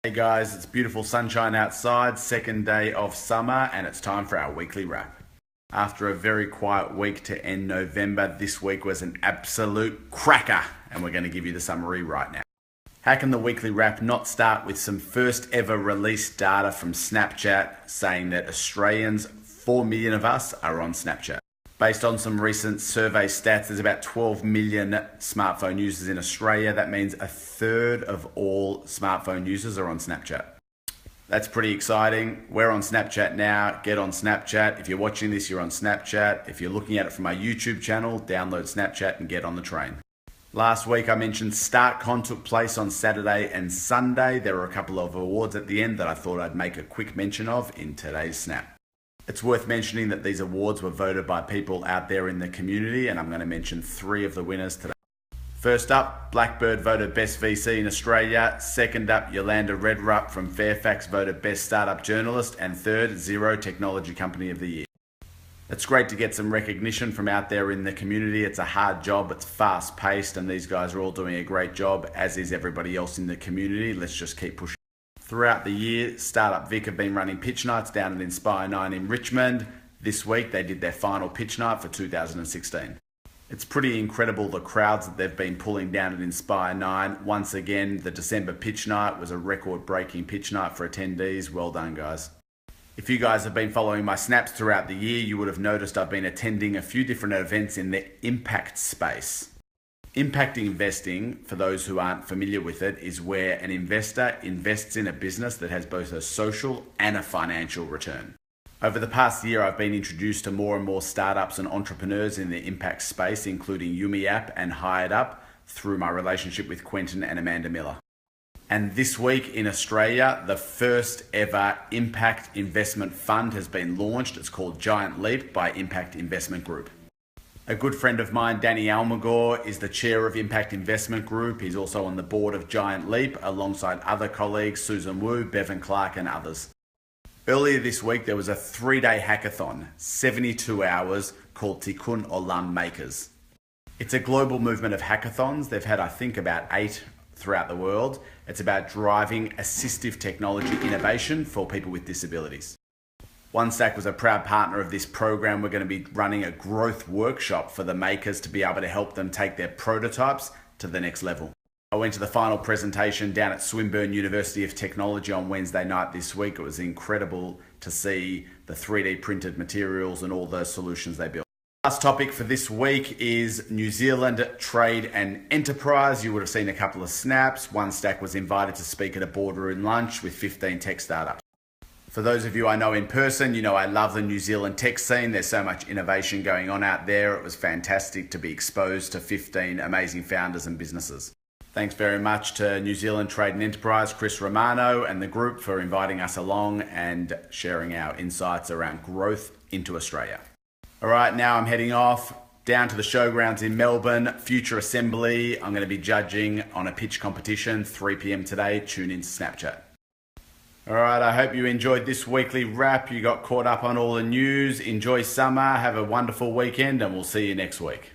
Hey guys, it's beautiful sunshine outside, second day of summer, and it's time for our weekly wrap. After a very quiet week to end November, this week was an absolute cracker, and we're going to give you the summary right now. How can the weekly wrap not start with some first ever released data from Snapchat saying that Australians, 4 million of us, are on Snapchat? Based on some recent survey stats, there's about 12 million smartphone users in Australia. That means a third of all smartphone users are on Snapchat. That's pretty exciting. We're on Snapchat now. Get on Snapchat. If you're watching this, you're on Snapchat. If you're looking at it from our YouTube channel, download Snapchat and get on the train. Last week I mentioned StartCon took place on Saturday and Sunday. There were a couple of awards at the end that I thought I'd make a quick mention of in today's Snap. It's worth mentioning that these awards were voted by people out there in the community, and I'm going to mention 3 of the winners today. First up, Blackbird voted Best VC in Australia. Second up, Yolanda Redrup from Fairfax voted Best Startup Journalist. And third, Xero Technology Company of the Year. It's great to get some recognition from out there in the community. It's a hard job, it's fast paced, and these guys are all doing a great job, as is everybody else in the community. Let's just keep pushing. Throughout the year, Startup Vic have been running pitch nights down at Inspire 9 in Richmond. This week they did their final pitch night for 2016. It's pretty incredible the crowds that they've been pulling down at Inspire 9. Once again, the December pitch night was a record-breaking pitch night for attendees. Well done, guys. If you guys have been following my snaps throughout the year, you would have noticed I've been attending a few different events in the impact space. Impact investing, for those who aren't familiar with it, is where an investor invests in a business that has both a social and a financial return. Over the past year, I've been introduced to more and more startups and entrepreneurs in the impact space, including Yumi App and Hired Up, through my relationship with Quentin and Amanda Miller. And this week in Australia, the first ever impact investment fund has been launched. It's called Giant Leap by Impact Investment Group. A good friend of mine, Danny Almagor, is the chair of Impact Investment Group. He's also on the board of Giant Leap alongside other colleagues, Susan Wu, Bevan Clark and others. Earlier this week, there was a 3-day hackathon, 72 hours, called Tikkun Olam Makers. It's a global movement of hackathons. They've had, I think, about 8 throughout the world. It's about driving assistive technology innovation for people with disabilities. OneStack was a proud partner of this program. We're going to be running a growth workshop for the makers to be able to help them take their prototypes to the next level. I went to the final presentation down at Swinburne University of Technology on Wednesday night this week. It was incredible to see the 3D printed materials and all the solutions they built. Last topic for this week is New Zealand trade and enterprise. You would have seen a couple of snaps. OneStack was invited to speak at a boardroom lunch with 15 tech startups. For those of you I know in person, you know I love the New Zealand tech scene. There's so much innovation going on out there. It was fantastic to be exposed to 15 amazing founders and businesses. Thanks very much to New Zealand Trade and Enterprise, Chris Romano and the group for inviting us along and sharing our insights around growth into Australia. All right, now I'm heading off down to the showgrounds in Melbourne, Future Assembly. I'm going to be judging on a pitch competition, 3 p.m. today. Tune in to Snapchat. All right, I hope you enjoyed this weekly wrap. You got caught up on all the news. Enjoy summer, have a wonderful weekend, and we'll see you next week.